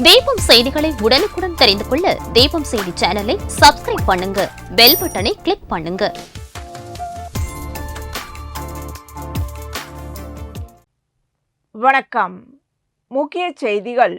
தீபம் செய்திகளை உடனுக்குடன் தெரிந்து கொள்ள தீபம் செய்தி சேனலை சப்ஸ்கிரைப் பண்ணுங்க, பெல் பட்டனை கிளிக் பண்ணுங்க. வணக்கம். முக்கிய செய்திகள்.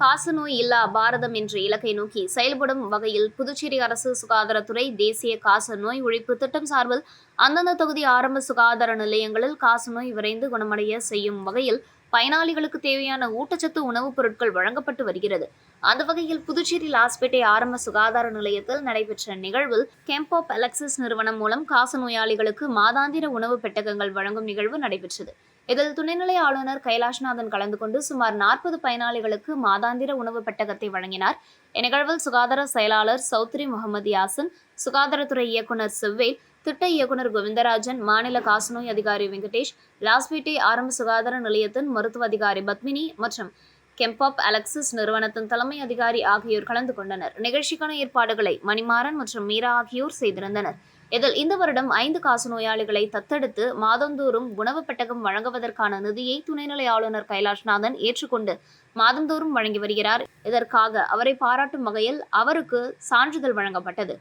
காசநோய் இல்லா பாரதம் என்ற இலக்கை நோக்கி செயல்படும் வகையில் புதுச்சேரி அரசு சுகாதாரத்துறை தேசிய காசநோய் ஒழிப்பு திட்டம் சார்பில் அந்தந்த தொகுதி ஆரம்ப சுகாதார நிலையங்களில் காசநோய் விரைந்து குணமடைய செய்யும் வகையில் பயனாளிகளுக்கு தேவையான ஊட்டச்சத்து உணவுப் பொருட்கள் வழங்கப்பட்டு வருகிறது. அந்த வகையில் புதுச்சேரி லாஸ்பேட்டை ஆரம்ப சுகாதார நிலையத்தில் நடைபெற்ற நிகழ்வில் கெம்பாப் அலெக்சிஸ் நிறுவனம் மூலம் காசநோயாளிகளுக்கு மாதாந்திர உணவு பெட்டகங்கள் வழங்கும் நிகழ்வு நடைபெற்றது. இதில் துணைநிலை ஆளுநர் கைலாஷ்நாதன் கலந்து கொண்டு சுமார் 40 பயனாளிகளுக்கு மாதாந்திர உணவு பெட்டகத்தை வழங்கினார். இந்நிகழ்வில் சுகாதார செயலாளர் சௌத்ரி முகமது யாசின், சுகாதாரத்துறை இயக்குநர் செவ்வேல், திட்ட இயக்குநர் கோவிந்தராஜன், மாநில காசநோய் அதிகாரி வெங்கடேஷ், லாஸ்பேட்டை ஆரம்ப சுகாதார நிலையத்தின் மருத்துவ அதிகாரி பத்மினி மற்றும் கெம்பாப் அலெக்சிஸ் நிறுவனத்தின் தலைமை அதிகாரி ஆகியோர் கலந்து கொண்டனர். நிகழ்ச்சிக்கான ஏற்பாடுகளை மணிமாறன் மற்றும் மீரா ஆகியோர் செய்திருந்தனர். இதில் இந்த வருடம் 5 காசநோயாளிகளை தத்தெடுத்து மாதந்தோறும் உணவு பெட்டகம் வழங்குவதற்கான நிதியை துணைநிலை ஆளுநர் கைலாஷ்நாதன் ஏற்றுக்கொண்டு மாதந்தோறும் வழங்கி வருகிறார். இதற்காக அவரை பாராட்டும் வகையில் அவருக்கு சான்றிதழ் வழங்கப்பட்டது.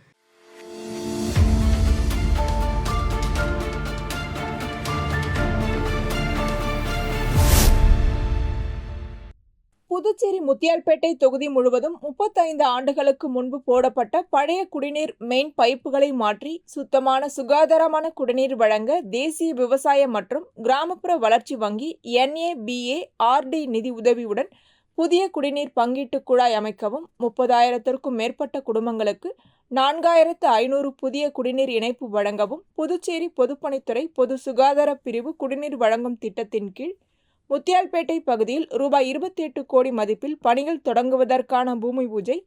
புதுச்சேரி முத்தியால்பேட்டை தொகுதி முழுவதும் 35 ஆண்டுகளுக்கு முன்பு போடப்பட்ட பழைய குடிநீர் மெயின் பைப்புகளை மாற்றி சுத்தமான சுகாதாரமான குடிநீர் வழங்க தேசிய விவசாய மற்றும் கிராமப்புற வளர்ச்சி வங்கி NABARD நிதி உதவியுடன் புதிய குடிநீர் பங்கீட்டு குழாய் அமைக்கவும், 30,000க்கும் மேற்பட்ட குடும்பங்களுக்கு 4,500 புதிய குடிநீர் இணைப்பு வழங்கவும் புதுச்சேரி பொதுப்பணித்துறை பொது சுகாதார பிரிவு குடிநீர் வழங்கும் திட்டத்தின் கீழ் முத்தியால்பேட்டை பகுதியில் ரூபாய் 28 கோடி மதிப்பில் பணிகள் தொடங்குவதற்கான பூமி பூஜை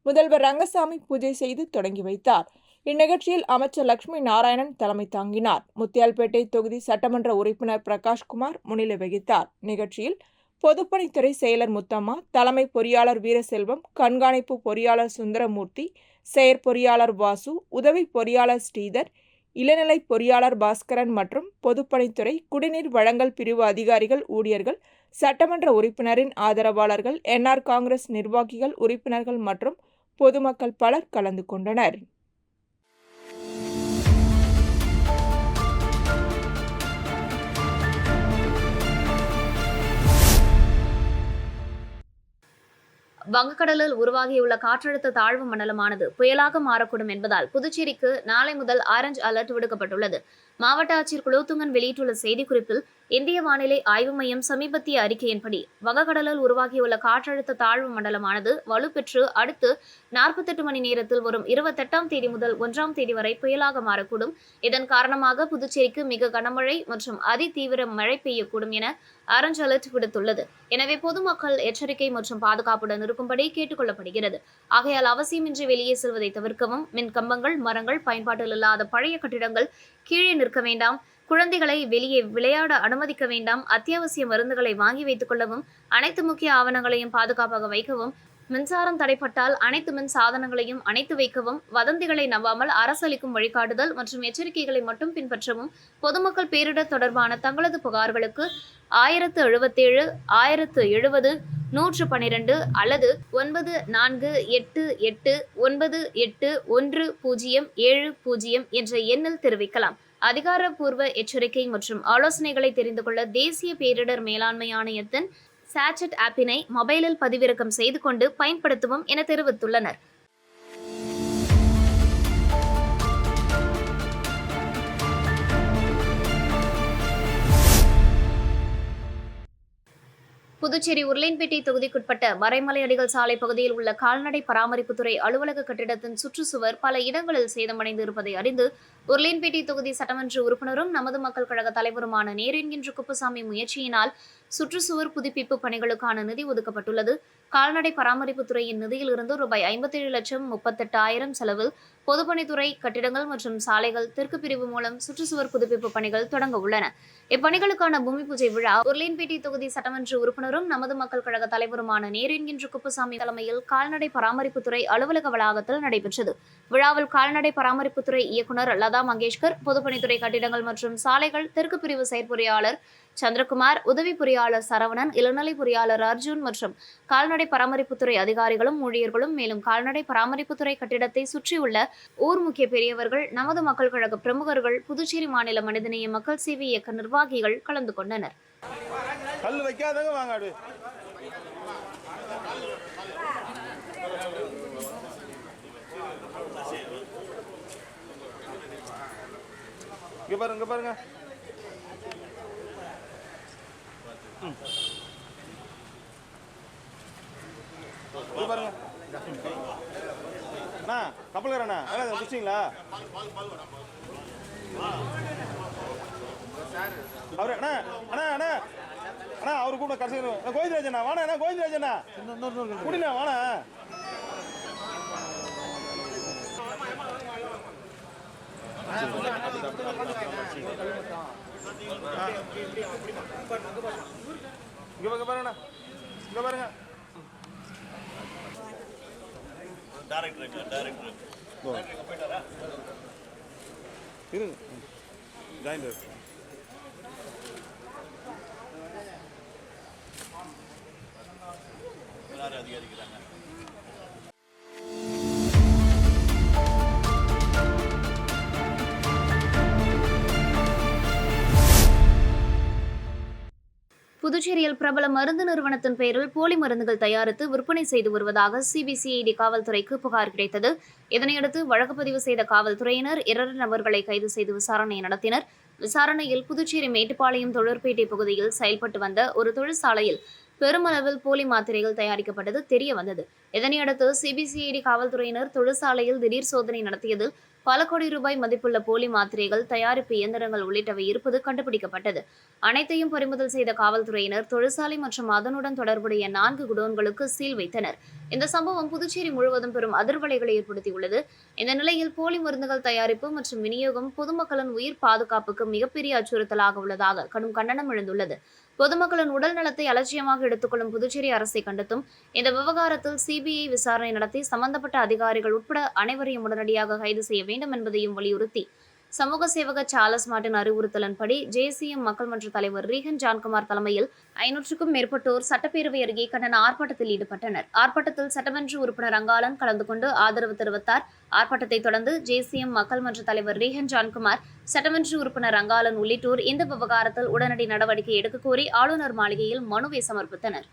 முதல்வர் ரங்கசாமி பூஜை செய்து தொடங்கி வைத்தார். இந்நிகழ்ச்சியில் அமைச்சர் லட்சுமி நாராயணன் தலைமை தாங்கினார். முத்தியால்பேட்டை தொகுதி சட்டமன்ற உறுப்பினர் பிரகாஷ்குமார் முன்னிலை வகித்தார். நிகழ்ச்சியில் பொதுப்பணித்துறை செயலர் முத்தம்மா, தலைமை பொறியாளர் வீரசெல்வம், கண்காணிப்பு பொறியாளர் சுந்தரமூர்த்தி, செயற்பொறியாளர் வாசு, உதவி பொறியாளர் ஸ்ரீதர், இளநிலை பொறியாளர் பாஸ்கரன் மற்றும் பொதுப்பணித்துறை குடிநீர் வழங்கல் பிரிவு அதிகாரிகள், ஊழியர்கள், சட்டமன்ற உறுப்பினரின் ஆதரவாளர்கள், NR காங்கிரஸ் நிர்வாகிகள், உறுப்பினர்கள் மற்றும் பொதுமக்கள் பலர் கலந்து கொண்டனர். வங்கக்கடலில் உருவாகியுள்ள காற்றழுத்த தாழ்வு மண்டலமானது புயலாக மாறக்கூடும் என்பதால் புதுச்சேரிக்கு நாளை முதல் ஆரஞ்ச் அலர்ட் விடுக்கப்பட்டுள்ளது. மாவட்ட ஆட்சியர் குலோத்துங்கன் வெளியிட்டுள்ள செய்திக்குறிப்பில், இந்திய வானிலை ஆய்வு மையம் சமீபத்திய அறிக்கையின்படி வங்கக்கடலில் உருவாகியுள்ள காற்றழுத்த தாழ்வு மண்டலமானது வலுப்பெற்று அடுத்து 48 மணி நேரத்தில் வரும் 28ஆம் தேதி முதல் 1ஆம் தேதி வரை புயலாக மாறக்கூடும். இதன் காரணமாக புதுச்சேரிக்கு மிக கனமழை மற்றும் அதிதீவிர மழை பெய்யக்கூடும் என ஆரஞ்ச் அலர்ட் விடுத்துள்ளது. எனவே பொதுமக்கள் எச்சரிக்கை மற்றும் பாதுகாப்புடன் இருக்கும்படி கேட்டுக் கொள்ளப்படுகிறது. ஆகையால் அவசியமின்றி வெளியே செல்வதை தவிர்க்கவும், மின் கம்பங்கள், மரங்கள், பயன்பாட்டில் இல்லாத பழைய கட்டிடங்கள் கீழே நிற்க வேண்டாம், குழந்தைகளை வெளியே விளையாட அனுமதிக்க வேண்டாம், அத்தியாவசிய மருந்துகளை வாங்கி வைத்துக் கொள்ளவும், அனைத்து முக்கிய ஆவணங்களையும் பாதுகாப்பாக வைக்கவும், மின்சாரம் தடைப்பட்டால் அனைத்து மின் சாதனங்களையும் அணைத்து வைக்கவும், வதந்திகளை நம்பாமல் அரசு அளிக்கும் வழிகாட்டுதல் மற்றும் எச்சரிக்கைகளை மட்டும் பின்பற்றவும், பொதுமக்கள் பேரிடர் தொடர்பான தங்களது புகார்களுக்கு 1077 1070 112 அல்லது 9488981070 என்ற எண்ணில் தெரிவிக்கலாம். அதிகாரப்பூர்வ எச்சரிக்கை மற்றும் ஆலோசனைகளை தெரிந்து கொள்ள தேசிய பேரிடர் மேலாண்மை ஆணையத்தின் சாட்ஜெட் ஆப்பினை மொபைலில் பதிவிறக்கம் செய்து கொண்டு பயன்படுத்தவும் என தெரிவித்துள்ளனர். புதுச்சேரி உருளையன்பேட்டை தொகுதிக்குட்பட்ட மறைமலை அடிகள் சாலை பகுதியில் உள்ள கால்நடை பராமரிப்புத்துறை அலுவலக கட்டிடத்தின் சுற்றுச்சுவர் பல இடங்களில் சேதமடைந்து இருப்பதை அறிந்து உருளையன்பேட்டை தொகுதி சட்டமன்ற உறுப்பினரும் நமது மக்கள் கழக தலைவருமான நேரு என்கின்ற குப்புசாமி முயற்சியினால் சுற்றுச்சுவர் புதுப்பிப்பு பணிகளுக்கான நிதி ஒதுக்கப்பட்டுள்ளது. கால்நடை பராமரிப்புத்துறையின் நிதியிலிருந்து ரூபாய் 57,38,000 செலவில் பொதுப்பணித்துறை கட்டிடங்கள் மற்றும் சாலைகள் தெற்கு பிரிவு மூலம் சுற்றுச்சுவர் புதுப்பிப்பு பணிகள் தொடங்க உள்ளன. இப்பணிகளுக்கான பூமி பூஜை விழா உருளையன்பேட்டை தொகுதி சட்டமன்ற உறுப்பினரும் நமது மக்கள் கழக தலைவருமான நேரு என்கின்ற குப்புசாமி தலைமையில் கால்நடை பராமரிப்புத்துறை அலுவலக வளாகத்தில் நடைபெற்றது. விழாவில் கால்நடை பராமரிப்புத்துறை இயக்குநர் லதா மங்கேஷ்கர், பொதுப்பணித்துறை கட்டிடங்கள் மற்றும் சாலைகள் தெற்கு பிரிவு செயற்பொறியாளர் சந்திரகுமார், உதவி பொறியாளர் சரவணன், இளநிலை பொறியாளர் அர்ஜுன் மற்றும் கால்நடை பராமரிப்புத்துறை அதிகாரிகளும் ஊழியர்களும், மேலும் கால்நடை பராமரிப்புத்துறை கட்டிடத்தை சுற்றியுள்ள ஊர் முக்கிய பெரியவர்கள், நமது மக்கள் கழக பிரமுகர்கள், புதுச்சேரி மாநில மனிதநேய மக்கள் சேவை இயக்க நிர்வாகிகள் கலந்து கொண்டனர். பாருங்க கப்பல்காரண்ணா முடிச்சிங்களா? அவரு அண்ணா அண்ணா அண்ணா அண்ணா அவரு கூட கடைசி கோவிந்தராஜண்ணா வாண்ணா, என்ன கோவிந்தராஜண்ணா குடிண்ணா வாண்ணா. இங்க பாருங்கண்ணா, இங்க பாருங்க. இருங்க ஜாயின் அதிகாரிக்கிறாங்க. புதுச்சேரியில் பிரபல மருந்து நிறுவனத்தின் பெயரில் போலி மருந்துகள் தயாரித்து விற்பனை செய்து வருவதாக சிபிசிஐடி காவல்துறைக்கு புகார் கிடைத்தது. இதனையடுத்து வழக்கு பதிவு செய்த காவல்துறையினர் 2 நபர்களை கைது செய்து விசாரணை நடத்தினர். விசாரணையில் புதுச்சேரி மேட்டுப்பாளையம் தொழிற்பேட்டை பகுதியில் செயல்பட்டு வந்த ஒரு தொழிற்சாலையில் பெருமளவில் போலி மாத்திரைகள் தயாரிக்கப்பட்டது தெரிய வந்தது. இதனையடுத்து சிபிசிஐடி காவல்துறையினர் தொழிற்சாலையில் திடீர் சோதனை நடத்தியதில் பல கோடி ரூபாய் மதிப்புள்ள போலி மாத்திரைகள், தயாரிப்பு இயந்திரங்கள் உள்ளிட்டவை இருப்பது கண்டுபிடிக்கப்பட்டது. அனைத்தையும் பறிமுதல் செய்த காவல்துறையினர் தொழிற்சாலை மற்றும் அதனுடன் தொடர்புடைய 4 குடோன்களுக்கு சீல் வைத்தனர். இந்த சம்பவம் புதுச்சேரி முழுவதும் பெரும் அதிர்வலைகளை ஏற்படுத்தியுள்ளது. இந்த நிலையில் போலி மருந்துகள் தயாரிப்பு மற்றும் விநியோகம் பொதுமக்களின் உயிர் பாதுகாப்புக்கு மிகப்பெரிய அச்சுறுத்தலாக உள்ளதாக கடும் கண்டனம் எழுந்துள்ளது. பொதுமக்களின் உடல் நலத்தை அலட்சியமாக எடுத்துக்கொள்ளும் புதுச்சேரி அரசை கண்டித்தும் இந்த விவகாரத்தில் சிபிஐ விசாரணை நடத்தி சம்பந்தப்பட்ட அதிகாரிகள் உட்பட அனைவரையும் உடனடியாக கைது செய்ய வேண்டும் என்பதையும் வலியுறுத்தி சமூக சேவகர் சார்லஸ் மார்ட்டின் அறிவுறுத்தலின்படி ஜேசிஎம் மக்கள் மன்ற தலைவர் ரீகன் ஜான்குமார் தலைமையில் 500க்கும் மேற்பட்டோர் சட்டப்பேரவை அருகே கண்டன ஆர்ப்பாட்டத்தில் ஈடுபட்டனர். ஆர்ப்பாட்டத்தில் சட்டமன்ற உறுப்பினர் அங்காளன் கலந்து கொண்டு ஆதரவு தெரிவித்தார். ஆர்ப்பாட்டத்தை தொடர்ந்து ஜேசிஎம் மக்கள் மன்ற தலைவர் ரீகன் ஜான்குமார், சட்டமன்ற உறுப்பினர் அங்காளன் உள்ளிட்டோர் இந்த விவகாரத்தில் உடனடி நடவடிக்கை எடுக்க கோரி ஆளுநர் மாளிகையில் மனுவை சமர்ப்பித்தனர்.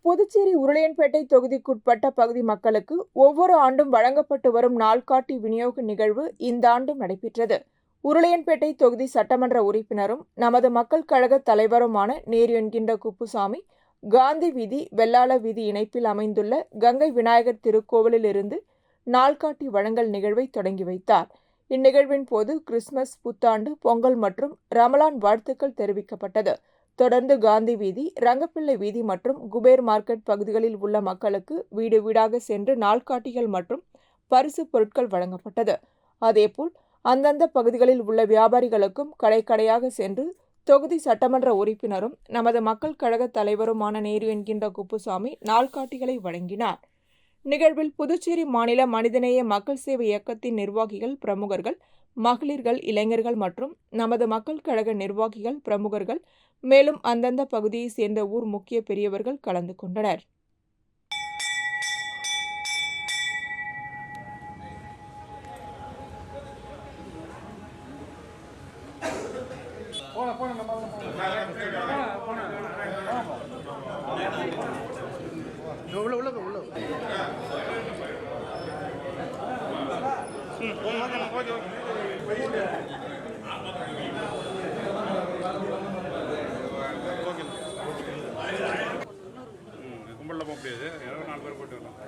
புதுச்சேரி உருளையன்பேட்டை தொகுதிக்குட்பட்ட பகுதி மக்களுக்கு ஒவ்வொரு ஆண்டும் வழங்கப்பட்டு வரும் நாள்காட்டி விநியோக நிகழ்வு இந்த ஆண்டும் நடைபெற்றது. உருளையன்பேட்டை தொகுதி சட்டமன்ற உறுப்பினரும் நமது மக்கள் கழக தலைவருமான நேரு என்கின்ற குப்புசாமி காந்தி வீதி வெள்ளாள வீதி இணைப்பில் அமைந்துள்ள கங்கை விநாயகர் திருக்கோவிலில் இருந்து நாள்காட்டி வழங்கல் நிகழ்வை தொடங்கி வைத்தார். இந்நிகழ்வின் போது கிறிஸ்துமஸ், புத்தாண்டு, பொங்கல் மற்றும் ரமலான் வாழ்த்துக்கள் தெரிவிக்கப்பட்டது. தொடர்ந்து காந்தி வீதி, ரங்கப்பிள்ளை வீதி மற்றும் குபேர் மார்க்கெட் பகுதிகளில் உள்ள மக்களுக்கு வீடு வீடாக சென்று நாள்காட்டிகள் மற்றும் பரிசு பொருட்கள் வழங்கப்பட்டது. அதேபோல் அந்தந்த பகுதிகளில் உள்ள வியாபாரிகளுக்கும் கடை கடையாக சென்று தொகுதி சட்டமன்ற உறுப்பினரும் நமது மக்கள் கழக தலைவருமான நேரு என்கின்ற குப்புசாமி நாள்காட்டிகளை வழங்கினார். நிகழ்வில் புதுச்சேரி மாநில மனிதநேய மக்கள் சேவை இயக்கத்தின் நிர்வாகிகள், பிரமுகர்கள், மகளிர்கள், இளைஞர்கள் மற்றும் நமது மக்கள் கழக நிர்வாகிகள், பிரமுகர்கள், மேலும் அந்தந்த பகுதியைச் சேர்ந்த ஊர் முக்கிய பெரியவர்கள் கலந்து கொண்டனர். கும்பலில் போக முடியாது, 4 பேர் போயிட்டு வரலாம்.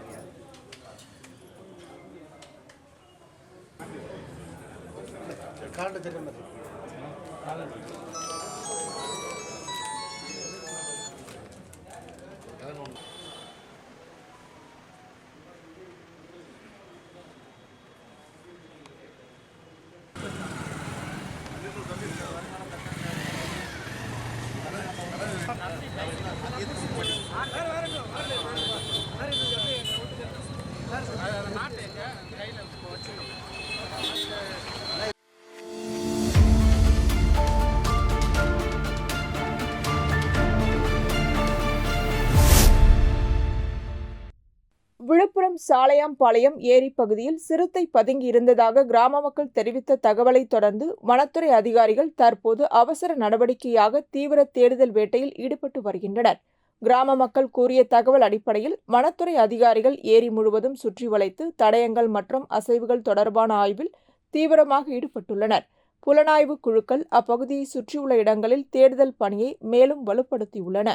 விழுப்புரம் சாலையாம்பாளையம் ஏரி பகுதியில் சிறுத்தை பதுங்கி இருந்ததாக கிராம மக்கள் தெரிவித்த தகவலை தொடர்ந்து வனத்துறை அதிகாரிகள் தற்போது அவசர நடவடிக்கையாக தீவிர தேடுதல் வேட்டையில் ஈடுபட்டு வருகின்றனர். கிராம மக்கள் கூறிய தகவல் அடிப்படையில் வனத்துறை அதிகாரிகள் ஏரி முழுவதும் சுற்றி வளைத்து தடயங்கள் மற்றும் அசைவுகள் தொடர்பான ஆய்வில் தீவிரமாக ஈடுபட்டுள்ளனர். புலனாய்வு குழுக்கள் அப்பகுதியை சுற்றியுள்ள இடங்களில் தேடுதல் பணியை மேலும் வலுப்படுத்தியுள்ளன.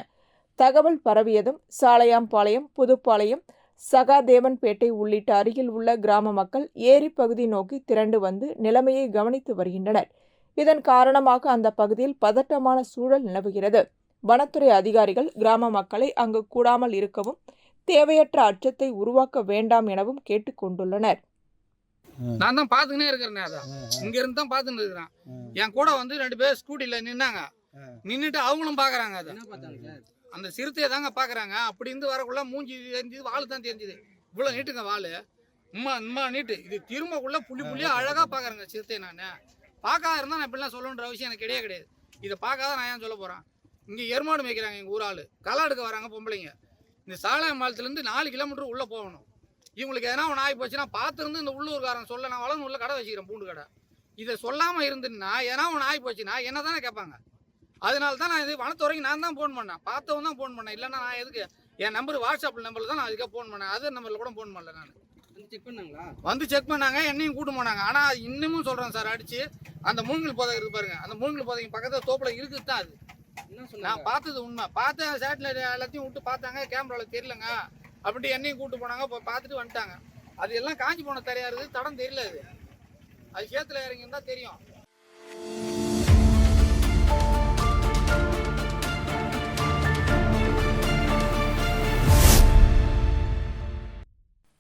தகவல் பரவியதும் சாலையாம்பாளையம், புதுப்பாளையம், சகாதேவன்பேட்டை உள்ளிட்ட அருகில் உள்ள கிராம மக்கள் ஏரி பகுதி நோக்கி திரண்டு வந்து நிலைமையை கவனித்து வருகின்றனர். இதன் காரணமாக அந்த பகுதியில் பதட்டமான சூழல் நிலவுகிறது. வனத்துறை அதிகாரிகள் கிராம மக்களை அங்கு கூடாமல் இருக்கவும் தேவையற்ற அச்சத்தை உருவாக்க வேண்டாம் எனவும் கேட்டுக் கொண்டுள்ளனர். நான் தான் பார்த்துக்கினே இருக்கிறேன். அதான் இங்க இருந்து தான் பார்த்துன்னு இருக்கிறேன். என் கூட வந்து 2 பேர் ஸ்கூட்டில நின்னாங்க. நின்றுட்டு அவங்களும் பாக்குறாங்க. அதை அந்த சிறுத்தையை தாங்க பாக்குறாங்க. அப்படி இருந்து வரக்குள்ள மூஞ்சி தெரிஞ்சது, வாழு தான் தெரிஞ்சது. இவ்வளவு நீட்டுங்க வாழு, இம்மா நீட்டு. இது திரும்பக்குள்ள புள்ளியா அழகா பாக்குறாங்க சிறுத்தையை. நான் பார்க்காத இருந்தா நான் இப்படிலாம் சொல்லணுன்ற அவசியம் எனக்கு கிடையாது. இதை பார்க்காத நான் ஏன் சொல்ல போறேன். இங்க எருமாடு மேய்க்கிறாங்க எங்க ஊர் ஆளு, களை எடுக்க வராங்க பொம்பளைங்க. இந்த சாலையம்பாளையத்துலேருந்து 4 கிலோமீட்டர் உள்ள போகணும். இவங்களுக்கு எதனா ஒன்று ஆகி போச்சுன்னா பார்த்துருந்து இந்த உள்ளூர்காரன் சொல்ல, நான் வளர்ந்து உள்ள கடை வச்சுக்கிறேன், பூண்டு கடை. இதை சொல்லாமல் இருந்துன்னா எதனா ஒன்று ஆகி போச்சுன்னா என்ன தானே கேட்பாங்க. அதனால தான் நான் இது வனத்துறைக்கு நான் தான் ஃபோன் பண்ணேன். பார்த்தவன் தான் ஃபோன் பண்ணேன். இல்லைன்னா நான் எதுக்கு என் நம்பர் வாட்ஸ்அப் நம்பரில் தான் நான் அதுக்காக ஃபோன் பண்ணேன். அதர் நம்பரில் கூட ஃபோன் பண்ணல. நான் வந்து செக் பண்ணாங்க, என்னையும் கூட்டு போனாங்க. ஆனால் இன்னமும் சொல்கிறேன் சார், அடிச்சு அந்த மூங்கில் போதை இருக்கு பாருங்க, அந்த மூங்கில் போதைக்கு பக்கத்தில் தோப்பில் இருக்குது தான். அது நான் பார்த்தது உண்மை. பார்த்து சேட்டலைட் எல்லாத்தையும் விட்டு பார்த்தாங்க, கேமராவில் தெரியலங்க அப்படின்ட்டு என்னையும் கூட்டு போனாங்க. இப்போ பார்த்துட்டு வந்துட்டாங்க. அது எல்லாம் காஞ்சி போன தெரியாது, தடம் தெரியல. அது சேத்துல இறங்கியிருந்தா தெரியும்.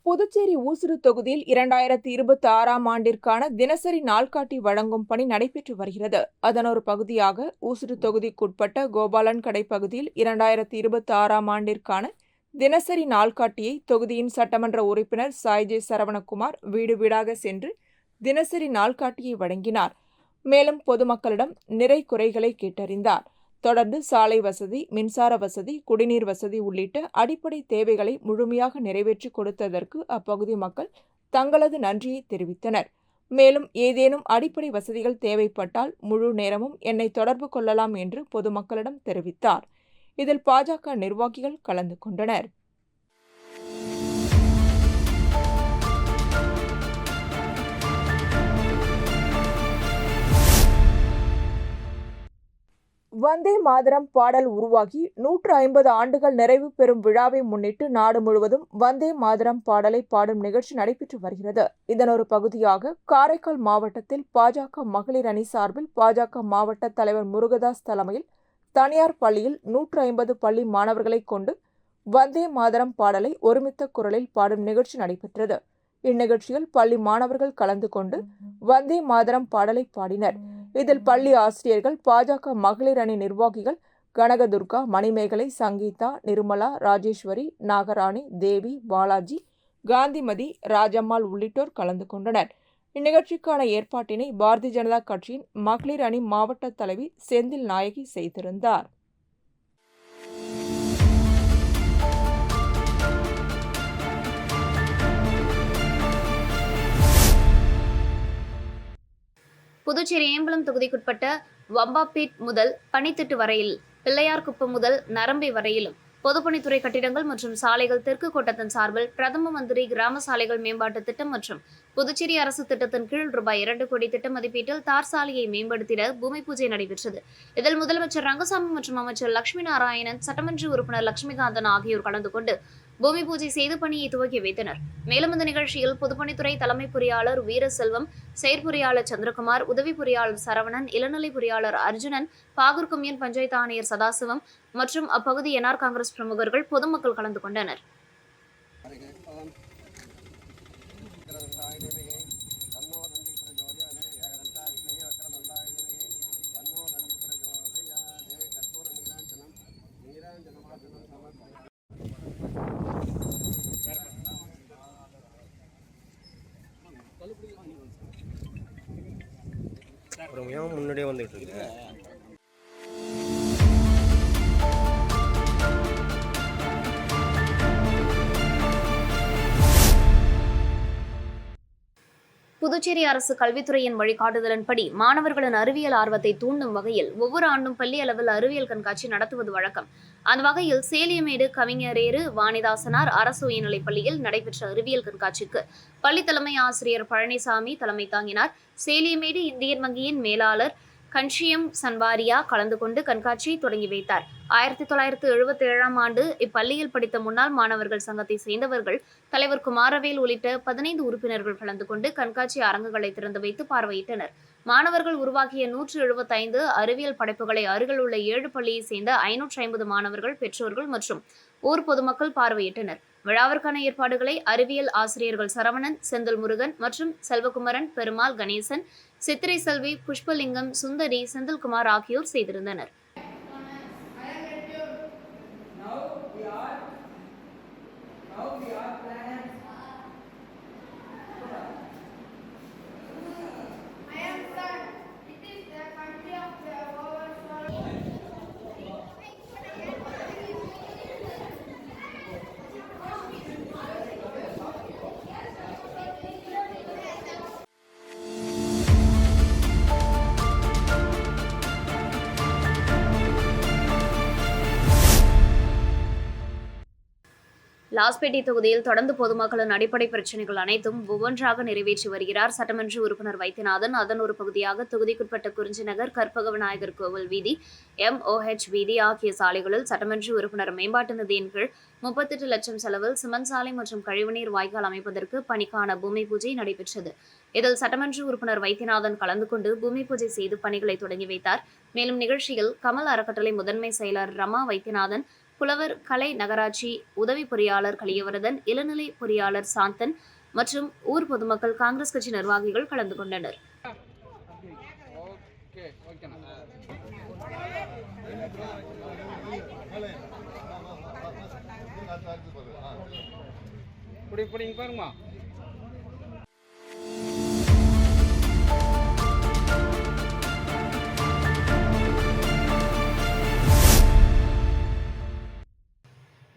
புதுச்சேரி ஊசுடு தொகுதியில் 2026ஆம் ஆண்டிற்கான தினசரி நாள்காட்டி வழங்கும் பணி நடைபெற்று வருகிறது. அதன் ஒரு பகுதியாக ஊசுடு தொகுதிக்குட்பட்ட கோபாலன் கடை பகுதியில் 2026ஆம் ஆண்டிற்கான தினசரி நாள்காட்டியை தொகுதியின் சட்டமன்ற உறுப்பினர் சாய்ஜே சரவணகுமார் வீடு வீடாக சென்று தினசரி நாள்காட்டியை வழங்கினார். மேலும் பொதுமக்களிடம் நிறை குறைகளை கேட்டறிந்தார். தொடர்ந்து சாலை வசதி, மின்சார வசதி, குடிநீர் வசதி உள்ளிட்ட அடிப்படை தேவைகளை முழுமையாக நிறைவேற்றி கொடுத்ததற்கு அப்பகுதி மக்கள் தங்களது நன்றியை தெரிவித்தனர். மேலும் ஏதேனும் அடிப்படை வசதிகள் தேவைப்பட்டால் முழு நேரமும் என்னை தொடர்பு கொள்ளலாம் என்று பொதுமக்களிடம் தெரிவித்தார். இதில் பாஜக நிர்வாகிகள் கலந்து கொண்டனர். வந்தே மாதரம் பாடல் உருவாகி 150 ஆண்டுகள் நிறைவு பெறும் விழாவை முன்னிட்டு நாடு முழுவதும் வந்தே மாதரம் பாடலை பாடும் நிகழ்ச்சி நடைபெற்று வருகிறது. இதன் ஒரு பகுதியாக காரைக்கால் மாவட்டத்தில் பாஜக மகளிர் அணி சார்பில் பாஜக மாவட்ட தலைவர் முருகதாஸ் தலைமையில் தனியார் பள்ளியில் 150 பள்ளி மாணவர்களை கொண்டு வந்தே மாதரம் பாடலை ஒருமித்த குரலில் பாடும் நிகழ்ச்சி நடைபெற்றது. இந்நிகழ்ச்சியில் பள்ளி மாணவர்கள் கலந்து கொண்டு வந்தே மாதரம் பாடலை பாடினர். இதில் பள்ளி ஆசிரியர்கள், பாஜக மகளிர் அணி நிர்வாகிகள் கனகதுர்கா, மணிமேகலை, சங்கீதா, நிர்மலா, ராஜேஸ்வரி, நாகராணி, தேவி, பாலாஜி, காந்திமதி, ராஜம்மாள் உள்ளிட்டோர் கலந்து கொண்டனர். இந்நிகழ்ச்சிக்கான ஏற்பாட்டினை பாரதிய ஜனதா கட்சியின் மகளிர் அணி மாவட்ட தலைவி செந்தில் நாயகி செய்திருந்தார். புதுச்சேரி ஏம்பலம் தொகுதிக்குட்பட்ட வம்பாப்பேட் முதல் பனித்திட்டு வரையில், பிள்ளையார்குப்பம் முதல் நரம்பை வரையிலும் பொதுப்பணித்துறை கட்டிடங்கள் மற்றும் சாலைகள் தெற்கு கோட்டத்தின் சார்பில் பிரதம மந்திரி கிராம சாலைகள் மேம்பாட்டு திட்டம் மற்றும் புதுச்சேரி அரசு திட்டத்தின் கீழ் ரூபாய் 2 கோடி திட்ட மதிப்பீட்டில் தார் சாலையை மேம்படுத்திட பூமி பூஜை நடைபெற்றது. இதில் முதலமைச்சர் ரங்கசாமி மற்றும் அமைச்சர் லட்சுமி நாராயணன், சட்டமன்ற உறுப்பினர் லட்சுமிகாந்தன் ஆகியோர் கலந்து கொண்டு பூமி பூஜை செய்து பணியை துவக்கி வைத்தனர். மேலும் இந்த நிகழ்ச்சியில் பொதுப்பணித்துறை தலைமை பொறியாளர் வீரசெல்வம், செயற்பொறியாளர் சந்திரகுமார், உதவி பொறியாளர் சரவணன், இளநிலை பொறியாளர் அர்ஜுனன், பாகூர் கொம்யூன் பஞ்சாயத்து ஆணையர் சதாசிவம் மற்றும் அப்பகுதி என்ஆர் காங்கிரஸ் பிரமுகர்கள், பொதுமக்கள் கலந்து கொண்டனர். முன்னாடியே வந்துட்டு இருக்கு. புதுச்சேரி அரசு கல்வித்துறையின் வழிகாட்டுதலின்படி மாணவர்களின் அறிவியல் ஆர்வத்தை தூண்டும் வகையில் ஒவ்வொரு ஆண்டும் பள்ளி அளவில் அறிவியல் கண்காட்சி நடத்துவது வழக்கம். அந்த வகையில் சேலியமேடு கவிஞரேறு வாணிதாசனார் அரசு உயர்நிலைப் பள்ளியில் நடைபெற்ற அறிவியல் கண்காட்சிக்கு பள்ளி தலைமை ஆசிரியர் பழனிசாமி தலைமை தாங்கினார். சேலியமேடு இந்தியன் வங்கியின் மேலாளர் கன்ஷியம் சன்வாரியா கலந்து கொண்டு கண்காட்சியை தொடங்கி வைத்தார். 1977ஆம் ஆண்டு இப்பள்ளியில் படித்த முன்னாள் மாணவர்கள் சங்கத்தை சேர்ந்தவர்கள், தலைவர் குமாரவேல் உள்ளிட்ட 15 உறுப்பினர்கள் கலந்து கொண்டு கண்காட்சி அரங்குகளை திறந்து வைத்து பார்வையிட்டனர். மாணவர்கள் உருவாக்கிய 175 அறிவியல் படைப்புகளை அருகில் உள்ள 7 பள்ளியை சேர்ந்த 550 மாணவர்கள், பெற்றோர்கள் மற்றும் ஊர் பொதுமக்கள் பார்வையிட்டனர். விழாவிற்கான ஏற்பாடுகளை அறிவியல் ஆசிரியர்கள் சரவணன், செந்தில் முருகன் மற்றும் செல்வகுமரன், பெருமாள், கணேசன், சித்திரை செல்வி, புஷ்பலிங்கம், சுந்தரி, செந்தில்குமார் ஆகியோர் செய்திருந்தனர். லாஸ்பேட்டை தொகுதியில் தொடர்ந்து பொதுமக்களின் அடிப்படை பிரச்சினைகள் அனைத்தும் ஒவ்வொன்றாக நிறைவேற்றி வருகிறார் சட்டமன்ற உறுப்பினர் வைத்தியநாதன். அதன் ஒரு பகுதியாக தொகுதிக்குட்பட்ட குறிஞ்சி நகர், கற்பக விநாயகர் கோவில் வீதி, MOH வீதி ஆகிய சாலைகளில் சட்டமன்ற உறுப்பினர் மேம்பாட்டு நிதியின் கீழ் 38 லட்சம் செலவில் சிமெண்ட் சாலை மற்றும் கழிவுநீர் வாய்க்கால் அமைப்பதற்கு பணிக்கான பூமி பூஜை நடைபெற்றது. இதில் சட்டமன்ற உறுப்பினர் வைத்தியநாதன் கலந்து கொண்டு பூமி பூஜை செய்து பணிகளை தொடங்கி வைத்தார். மேலும் நிகழ்ச்சியில் கமல் அறக்கட்டளை முதன்மை செயலர் ரமா வைத்தியநாதன், புலவர் கலை நகராட்சி உதவி பொறியாளர் கலியவரதன், இளநிலை பொறியாளர் சாந்தன் மற்றும் ஊர் பொதுமக்கள், காங்கிரஸ் கட்சி நிர்வாகிகள் கலந்து கொண்டனர்.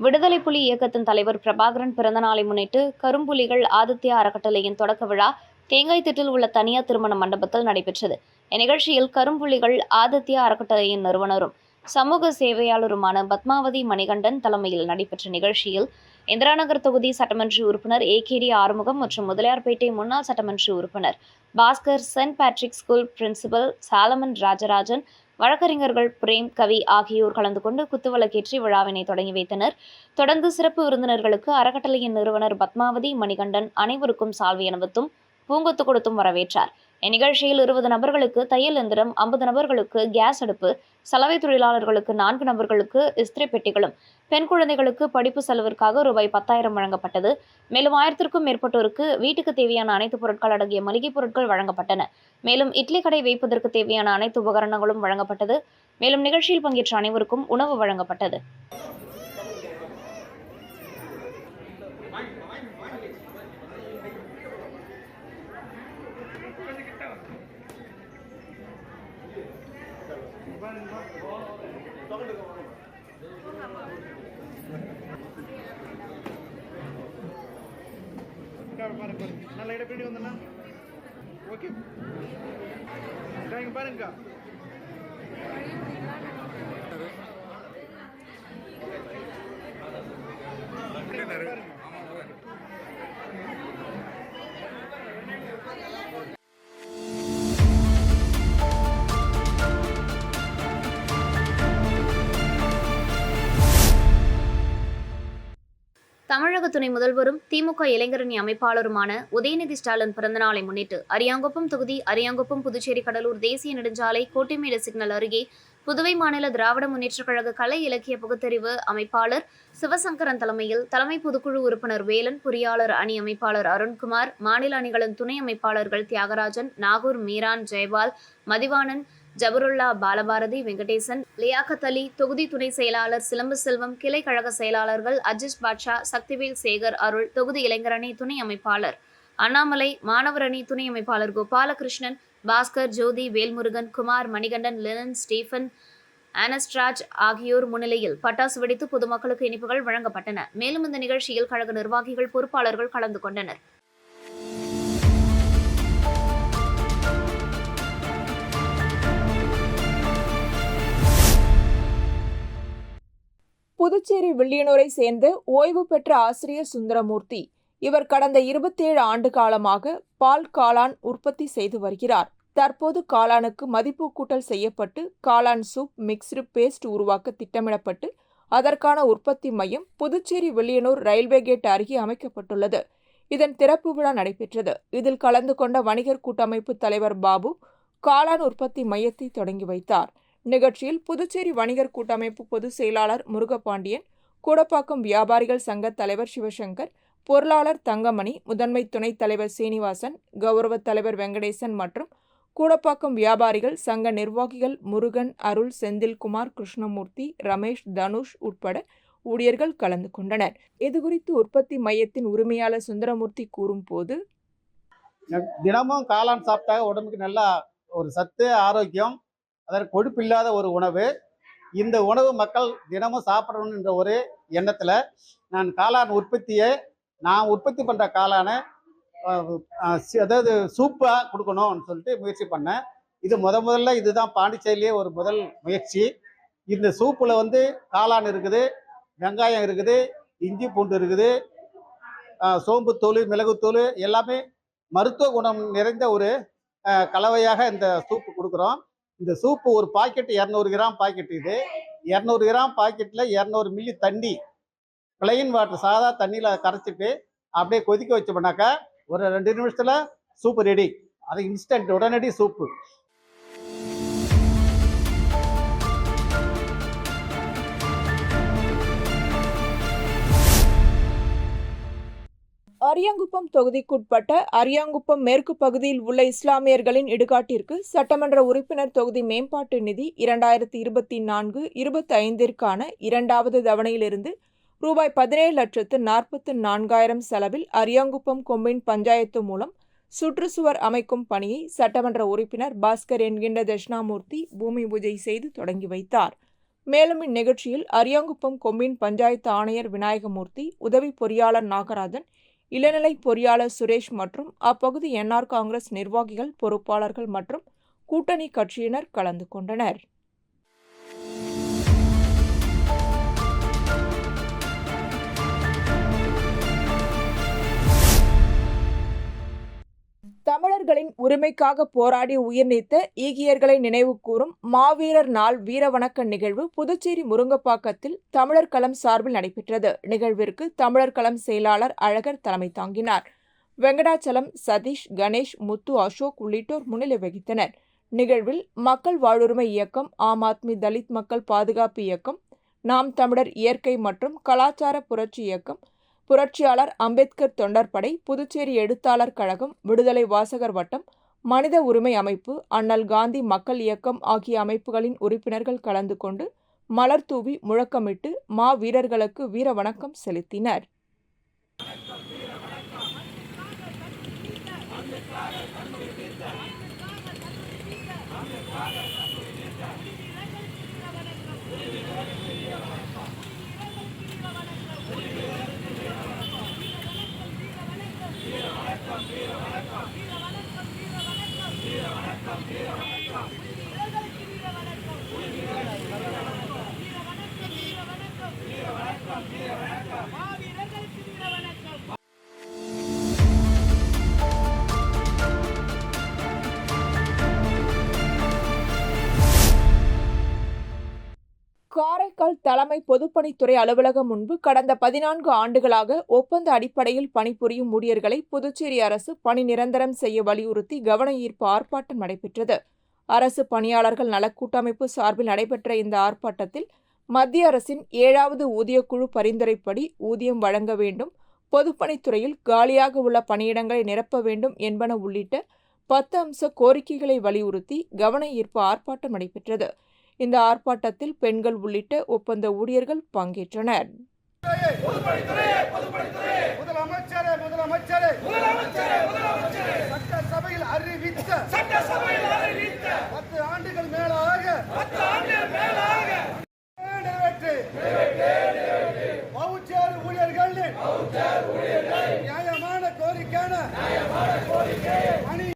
விடுதலை புலி இயக்கத்தின் தலைவர் பிரபாகரன் பிறந்த நாளை முன்னிட்டு கரும்புலிகள் ஆதித்யா அறக்கட்டளையின் தொடக்க விழா தேங்காய்திட்டில் உள்ள தனியார் திருமண மண்டபத்தில் நடைபெற்றது. இந்நிகழ்ச்சியில் கரும்புலிகள் ஆதித்யா அறக்கட்டளையின் நிறுவனரும் சமூக சேவையாளருமான பத்மாவதி மணிகண்டன் தலைமையில் நடைபெற்ற நிகழ்ச்சியில் இந்திராநகர் தொகுதி சட்டமன்ற உறுப்பினர் AKD ஆறுமுகம் மற்றும் முதலியார்பேட்டை முன்னாள் சட்டமன்ற உறுப்பினர் Bhaskar, saint Patrick school principal Solomon Rajarajan, வழக்கறிஞர்கள் பிரேம், கவி ஆகியோர் கலந்து கொண்டு குத்துவிளக்கேற்றி விழாவினை தொடங்கி வைத்தனர். தொடர்ந்து சிறப்பு விருந்தினர்களுக்கு அறக்கட்டளையின் நிறுவனர் பத்மாவதி மணிகண்டன் அனைவருக்கும் சால்வை அணிவித்தும் பூங்கொத்து கொடுத்தும் வரவேற்றார். இந்நிகழ்ச்சியில் 20 நபர்களுக்கு தையல் எந்திரம், 50 நபர்களுக்கு கேஸ் அடுப்பு, சலவை தொழிலாளர்களுக்கு 4 நபர்களுக்கு இஸ்திரி பெட்டிகளும், பெண் குழந்தைகளுக்கு படிப்பு செலவிற்காக ரூபாய் 10,000 வழங்கப்பட்டது. மேலும் 1000க்கும் மேற்பட்டோருக்கு வீட்டுக்கு தேவையான அனைத்து பொருட்கள் அடங்கிய மளிகை பொருட்கள் வழங்கப்பட்டன. மேலும் இட்லி கடை வைப்பதற்கு தேவையான அனைத்து உபகரணங்களும் வழங்கப்பட்டது. மேலும் நிகழ்ச்சியில் பங்கேற்ற அனைவருக்கும் உணவு வழங்கப்பட்டது. பாருங்க நல்ல இடம் பின்னாடி வந்தேன்னா ஓகே இங்க பாருங்க தமிழக துணை முதல்வரும் திமுக இளைஞரணி அமைப்பாளருமான உதயநிதி ஸ்டாலின் பிறந்தநாளை முன்னிட்டு அரியாங்குப்பம் தொகுதி அரியாங்குப்பம் புதுச்சேரி கடலூர் தேசிய நெடுஞ்சாலை கோட்டைமேடு சிக்னல் அருகே புதுவை மாநில திராவிட முன்னேற்றக் கழக கலை இலக்கிய பகுத்தறிவு அமைப்பாளர் சிவசங்கரன் தலைமையில் தலைமை பொதுக்குழு உறுப்பினர் வேலன், பொறியாளர் அணி அமைப்பாளர் அருண்குமார், மாநில அணிகளின் துணை அமைப்பாளர்கள் தியாகராஜன், நாகூர் மீரான், ஜெயபால், மதிவாணன், ஜபருல்லா, பாலபாரதி, வெங்கடேசன், லியாக்கத் அலி, தொகுதி துணை செயலாளர் சிலம்பு செல்வம், கிளை கழக செயலாளர்கள் அஜிஸ் பாட்ஷா, சக்திவேல் சேகர், அருள், தொகுதி இளைஞரணி துணை அமைப்பாளர் அண்ணாமலை, மாணவர் அணி துணை அமைப்பாளர் கோபாலகிருஷ்ணன், பாஸ்கர், ஜோதி, வேல்முருகன், குமார், மணிகண்டன், லெனன், ஸ்டீஃபன், ஆனஸ்ட்ராஜ் ஆகியோர் முன்னிலையில் பட்டாசு வெடித்து பொதுமக்களுக்கு இனிப்புகள் வழங்கப்பட்டன. மேலும் இந்த நிகழ்ச்சியில் கழக நிர்வாகிகள், பொறுப்பாளர்கள் கலந்து கொண்டனர். புதுச்சேரி வில்லியனூரை சேர்ந்த ஓய்வு பெற்ற ஆசிரியர் சுந்தரமூர்த்தி. இவர் கடந்த 27 ஆண்டு காலமாக பால் காளான் உற்பத்தி செய்து வருகிறார். தற்போது காளானுக்கு மதிப்பு கூட்டல் செய்யப்பட்டு காளான் சூப், மிக்ஸ்டு பேஸ்ட் உருவாக்க திட்டமிடப்பட்டு அதற்கான உற்பத்தி மையம் புதுச்சேரி வில்லியனூர் ரயில்வே கேட் அருகே அமைக்கப்பட்டுள்ளது. இதன் திறப்பு விழா நடைபெற்றது. இதில் கலந்து கொண்ட வணிகர் கூட்டமைப்பு தலைவர் பாபு காளான் உற்பத்தி மையத்தை தொடங்கி வைத்தார். நிகழ்ச்சியில் புதுச்சேரி வணிகர் கூட்டமைப்பு பொதுச் செயலாளர் முருகபாண்டியன், கூடப்பாக்கம் வியாபாரிகள் சங்க தலைவர் சிவசங்கர், பொருளாளர் தங்கமணி, முதன்மை துணைத் தலைவர் சீனிவாசன், கௌரவ தலைவர் வெங்கடேசன் மற்றும் கூடப்பாக்கம் வியாபாரிகள் சங்க நிர்வாகிகள் முருகன், அருள், செந்தில்குமார், கிருஷ்ணமூர்த்தி, ரமேஷ், தனுஷ் உட்பட ஊழியர்கள் கலந்து கொண்டனர். இதுகுறித்து உற்பத்தி மையத்தின் உரிமையாளர் சுந்தரமூர்த்தி கூறும்போது, தினமும் காளான் சாப்பிட்டா உடம்புக்கு நல்லா ஒரு சத்து, ஆரோக்கியம், அதற்கு கொழுப்பு இல்லாத ஒரு உணவு. இந்த உணவு மக்கள் தினமும் சாப்பிடணுன்ற ஒரு எண்ணத்தில் நான் காளான் உற்பத்தியை நான் உற்பத்தி பண்ணுற காளானை அதாவது சூப்பாக கொடுக்கணும்னு சொல்லிட்டு முயற்சி பண்ணேன். இது முதல்ல இதுதான் பாண்டிச்சேரியிலே ஒரு முதல் முயற்சி. இந்த சூப்பில் வந்து காளான் இருக்குது, வெங்காயம் இருக்குது, இஞ்சி பூண்டு இருக்குது, சோம்புத்தூள், மிளகுத்தூள் எல்லாமே மருத்துவ குணம் நிறைந்த ஒரு கலவையாக இந்த சூப்பு கொடுக்குறோம். இந்த சூப்பு ஒரு பாக்கெட் 200 கிராம் பாக்கெட். இது 200 கிராம் பாக்கெட்டில் 200 மில்லி தண்ணி, பிளைன் வாட்டர், சாதா தண்ணியில் கரைச்சிட்டு அப்படியே கொதிக்க வச்சோம்னாக்கா ஒரு 2 நிமிஷத்தில் சூப்பு ரெடி. அது இன்ஸ்டன்ட், உடனடி சூப்பு. அரியாங்குப்பம் தொகுதிக்குட்பட்ட அரியாங்குப்பம் மேற்கு பகுதியில் உள்ள இஸ்லாமியர்களின் இடுகாட்டிற்கு சட்டமன்ற உறுப்பினர் தொகுதி மேம்பாட்டு நிதி 2024-25ற்கான 2வது தவணையிலிருந்து ரூபாய் 17,44,000 செலவில் அரியாங்குப்பம் கொம்யூன் பஞ்சாயத்து மூலம் சுற்றுச்சுவர் அமைக்கும் பணியை சட்டமன்ற உறுப்பினர் பாஸ்கர் என்கின்ற தட்சிணாமூர்த்தி பூமி பூஜை செய்து தொடங்கி வைத்தார். மேலும் இந்நிகழ்ச்சியில் அரியாங்குப்பம் கொம்யூன் பஞ்சாயத்து ஆணையர் விநாயகமூர்த்தி, உதவி பொறியாளர் நாகராஜன், இளநிலை பொறியாளர் சுரேஷ் மற்றும் அப்பகுதி என்ஆர் காங்கிரஸ் நிர்வாகிகள், பொறுப்பாளர்கள் மற்றும் கூட்டணி கட்சியினர் கலந்து கொண்டனர். தமிழர்களின் உரிமைக்காக போராடி உயிர்நீத்த ஈகியர்களை நினைவு கூறும் மாவீரர் நாள் வீரவணக்க நிகழ்வு புதுச்சேரி முருங்கப்பாக்கத்தில் தமிழர் களம் சார்பில் நடைபெற்றது. நிகழ்விற்கு தமிழர் களம் செயலாளர் அழகர் தலைமை தாங்கினார். வெங்கடாச்சலம், சதீஷ், கணேஷ், முத்து, அசோக் உள்ளிட்டோர் முன்னிலை வகித்தனர். நிகழ்வில் மக்கள் வாழ்வுரிமை இயக்கம், ஆம் ஆத்மி தலித் மக்கள் பாதுகாப்பு இயக்கம், நாம் தமிழர் இயற்கை மற்றும் கலாச்சார புரட்சி இயக்கம், புரட்சியாளர் அம்பேத்கர் தொண்டர்படை, புதுச்சேரி எழுத்தாளர் கழகம், விடுதலை வாசகர் வட்டம், மனித உரிமை அமைப்பு, அண்ணல் காந்தி மக்கள் இயக்கம் ஆகிய அமைப்புகளின் உறுப்பினர்கள் கலந்து கொண்டு மலர் தூவி முழக்கமிட்டு மாவீரர்களுக்கு வீர வணக்கம் செலுத்தினர். தலைமை பொதுப்பணித்துறை அலுவலகம் முன்பு கடந்த 14 ஆண்டுகளாக ஒப்பந்த அடிப்படையில் பணிபுரியும் ஊழியர்களை புதுச்சேரி அரசு பணி நிரந்தரம் செய்ய வலியுறுத்தி கவன ஈர்ப்பு ஆர்ப்பாட்டம் நடைபெற்றது. அரசு பணியாளர்கள் நலக்கூட்டமைப்பு சார்பில் நடைபெற்ற இந்த ஆர்ப்பாட்டத்தில் மத்திய அரசின் 7வது ஊதியக்குழு பரிந்துரைப்படி ஊதியம் வழங்க வேண்டும், பொதுப்பணித்துறையில் காலியாக உள்ள பணியிடங்களை நிரப்ப வேண்டும் என்பன உள்ளிட்ட 10 அம்ச கோரிக்கைகளை வலியுறுத்தி கவன ஈர்ப்பு ஆர்ப்பாட்டம் நடைபெற்றது. இந்த ஆர்ப்பாட்டத்தில் பெண்கள் உள்ளிட்ட ஒப்பந்த ஊழியர்கள் பங்கேற்றனர். சட்டசபையில் அறிவித்த 10 ஆண்டுகள் மேலாக பவுச்சர் ஊழியர்களின் நியாயமான கோரிக்கையான பணி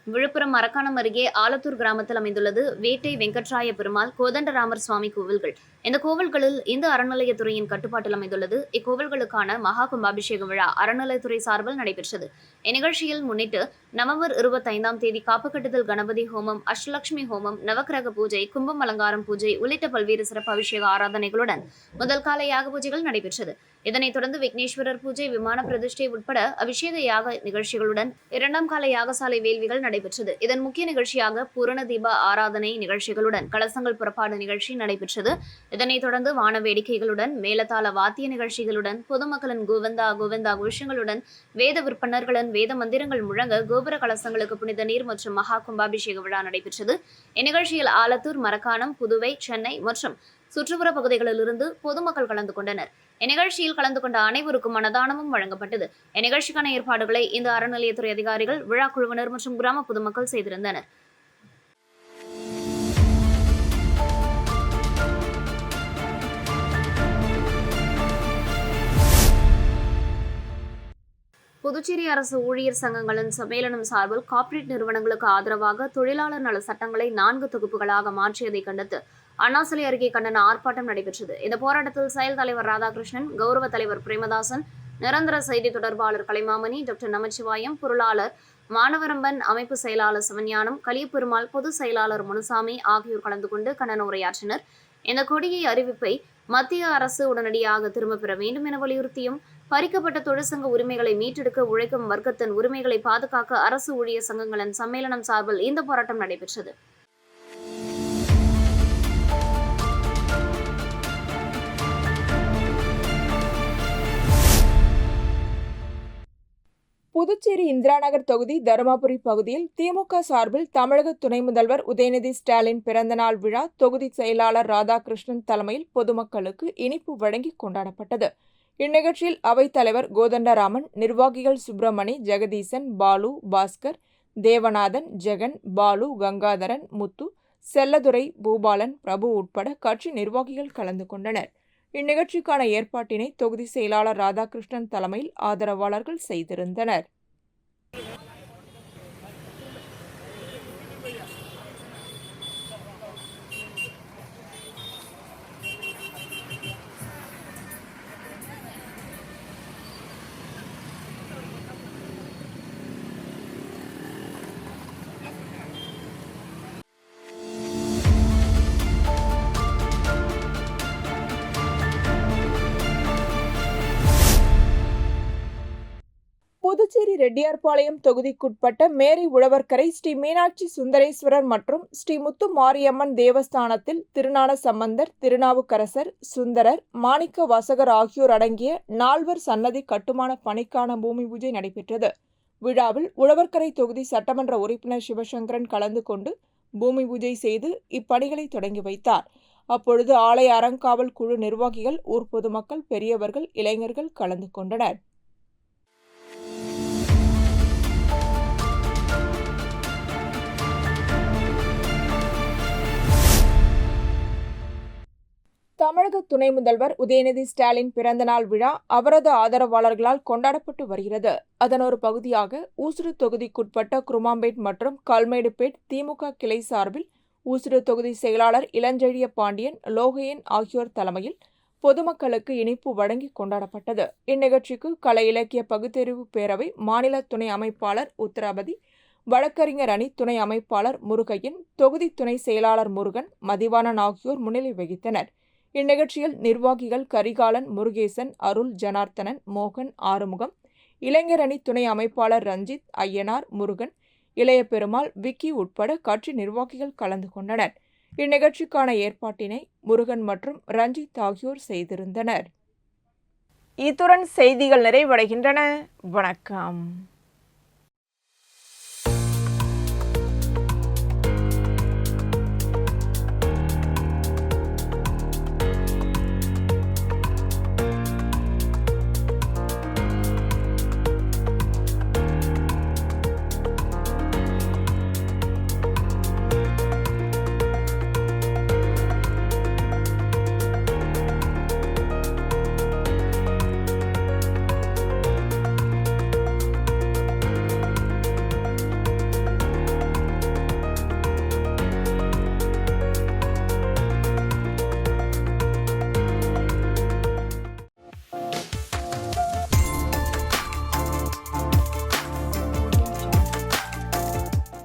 விழுப்புரம் மரக்காணம் அருகே ஆலத்தூர் கிராமத்தில் அமைந்துள்ளது வேட்டை வெங்கட்ராய பெருமாள் கோதண்டராமர் சுவாமி கோவில்கள். இந்த கோவில்களில் இந்து அறநிலையத்துறையின் கட்டுப்பாட்டில் அமைந்துள்ளது. இக்கோவில்களுக்கான மகா கும்பாபிஷேக விழா அறநிலையத்துறை சார்பில் நடைபெற்றது. இந்நிகழ்ச்சியில் முன்னிட்டு நவம்பர் 25ஆம் தேதி காப்பு கட்டுதல் கணபதி ஹோமம், அஷ்டலட்சுமி ஹோமம், நவக்கிரக பூஜை, கும்பம் அலங்காரம் பூஜை உள்ளிட்ட பல்வேறு சிறப்பு அபிஷேக ஆராதனைகளுடன் முதல் கால யாக பூஜைகள் நடைபெற்றது. இதனைத் தொடர்ந்து விக்னேஸ்வரர் பூஜை, விமான பிரதிஷ்டை உட்பட அபிஷேக யாக நிகழ்ச்சிகளுடன் 2ஆம் கால யாகசாலை வேள்விகள் நடைபெற்றது. இதன் முக்கிய நிகழ்ச்சியாக பூரண தீப ஆராதனை நிகழ்ச்சிகளுடன் கலசங்கள் புறப்பாடு நிகழ்ச்சி நடைபெற்றது. இதனைத் தொடர்ந்து வான வேடிக்கைகளுடன் மேலதாள வாத்திய நிகழ்ச்சிகளுடன் பொதுமக்களின் கோவிந்தா கோவிந்தா கோஷங்களுடன் வேத விற்பனர்களுடன் வேத மந்திரங்கள் முழங்க கோபுர கலசங்களுக்கு புனித நீர் மற்றும் மகா கும்பாபிஷேக விழா நடைபெற்றது. இந்நிகழ்ச்சியில் ஆலத்தூர், மரக்காணம், புதுவை, சென்னை மற்றும் சுற்றுப்புற பகுதிகளிலிருந்து பொதுமக்கள் கலந்து கொண்டனர். இந்நிகழ்ச்சியில் கலந்து கொண்ட அனைவருக்கும் அன்னதானமும் வழங்கப்பட்டது. இந்நிகழ்ச்சிக்கான ஏற்பாடுகளை இந்த அறநிலையத்துறை அதிகாரிகள், விழா குழுவினர் மற்றும் கிராம பொதுமக்கள் செய்திருந்தனர். புதுச்சேரி அரசு ஊழியர் சங்கங்களின் சம்மேளனம் சார்பில் கார்ப்பரேட் நிறுவனங்களுக்கு ஆதரவாக தொழிலாளர் நல சட்டங்களை 4 தொகுப்புகளாக மாற்றியதை கண்டித்து அண்ணா சிலை அருகே கண்டன ஆர்ப்பாட்டம் நடைபெற்றது. இந்த போராட்டத்தில் செயல் தலைவர் ராதாகிருஷ்ணன், கௌரவ தலைவர் பிரேமதாசன், நிரந்தர செய்தி தொடர்பாளர் கலைமாமணி, டாக்டர் நமச்சிவாயம், பொருளாளர் மானவரம்பன், அமைப்பு செயலாளர் சிவஞானம், கலியபெருமாள், பொதுச் செயலாளர் முனுசாமி ஆகியோர் கலந்து கொண்டு கண்டன உரையாற்றினர். இந்த கொடியை அறிவிப்பை மத்திய அரசு உடனடியாக திரும்பப் பெற வேண்டும் என வலியுறுத்தியும், பறிக்கப்பட்ட தொழிற்சங்க உரிமைகளை மீட்டெடுக்க உழைக்கும் வர்க்கத்தின் உரிமைகளை பாதுகாக்க அரசு ஊழியர் சங்கங்களின் சம்மேளனம் சார்பில் இந்த போராட்டம் நடைபெற்றது. புதுச்சேரி இந்திராநகர் தொகுதி தருமபுரி பகுதியில் திமுக சார்பில் தமிழக துணை முதல்வர் உதயநிதி ஸ்டாலின் பிறந்தநாள் விழா தொகுதி செயலாளர் ராதாகிருஷ்ணன் தலைமையில் பொதுமக்களுக்கு இனிப்பு வழங்கி கொண்டாடப்பட்டது. இந்நிகழ்ச்சியில் அவைத்தலைவர் கோதண்டராமன், நிர்வாகிகள் சுப்பிரமணி, ஜெகதீசன், பாலு, பாஸ்கர், தேவநாதன், ஜெகன், பாலு, கங்காதரன், முத்து, செல்லதுரை, பூபாலன், பிரபு உட்பட கட்சி நிர்வாகிகள் கலந்து கொண்டனர். இந்நிகழ்ச்சிக்கான ஏற்பாட்டினை தொகுதி செயலாளர் ராதாகிருஷ்ணன் தலைமையில் ஆதரவாளர்கள் செய்திருந்தனர். புதுச்சேரி ரெட்டியார்பாளையம் தொகுதிக்குட்பட்ட மேரி உழவர்கரை ஸ்ரீ மீனாட்சி சுந்தரேஸ்வரர் மற்றும் ஸ்ரீ முத்து மாரியம்மன் தேவஸ்தானத்தில் திருஞான சம்பந்தர், திருநாவுக்கரசர், சுந்தரர், மாணிக்க வாசகர் ஆகியோர் அடங்கிய 4 சன்னதி கட்டுமான பணிக்கான பூமி பூஜை நடைபெற்றது. விழாவில் உழவர்கரை தொகுதி சட்டமன்ற உறுப்பினர் சிவசங்கரன் கலந்து கொண்டு பூமி பூஜை செய்து இப்பணிகளை தொடங்கி வைத்தார். அப்பொழுது ஆலய அறங்காவல் குழு நிர்வாகிகள், ஊர் பொதுமக்கள், பெரியவர்கள், இளைஞர்கள் கலந்து கொண்டனர். தமிழக துணை முதல்வர் உதயநிதி ஸ்டாலின் பிறந்தநாள் விழா அவரது ஆதரவாளர்களால் கொண்டாடப்பட்டு வருகிறது. அதன் ஒரு பகுதியாக ஊசுடு தொகுதிக்குட்பட்ட குருமாம்பேட் மற்றும் கல்மேடுபேட் திமுக கிளை சார்பில் ஊசுடு தொகுதி செயலாளர் இளஞ்செழிய பாண்டியன், லோகையன் ஆகியோர் தலைமையில் பொதுமக்களுக்கு இனிப்பு வழங்கி கொண்டாடப்பட்டது. இந்நிகழ்ச்சிக்கு கலை இலக்கிய பகுத்தறிவு பேரவை மாநில துணை அமைப்பாளர் உத்தராபதி, வழக்கறிஞர் அணி துணை அமைப்பாளர் முருகையன், தொகுதி துணை செயலாளர் முருகன், மதிவாணன் ஆகியோர் முன்னிலை வகித்தனர். இந்நிகழ்ச்சியில் நிர்வாகிகள் கரிகாலன், முருகேசன், அருள், ஜனார்த்தனன், மோகன், ஆறுமுகம், இளைஞர் அணி துணை அமைப்பாளர் ரஞ்சித், ஐயனார், முருகன், இளைய பெருமாள், விக்கி உட்பட கட்சி நிர்வாகிகள் கலந்து கொண்டனர். இந்நிகழ்ச்சிக்கான ஏற்பாட்டினை முருகன் மற்றும் ரஞ்சித் ஆகியோர் செய்திருந்தனர். இத்துடன் செய்திகள் நிறைவடைகின்றன. வணக்கம்.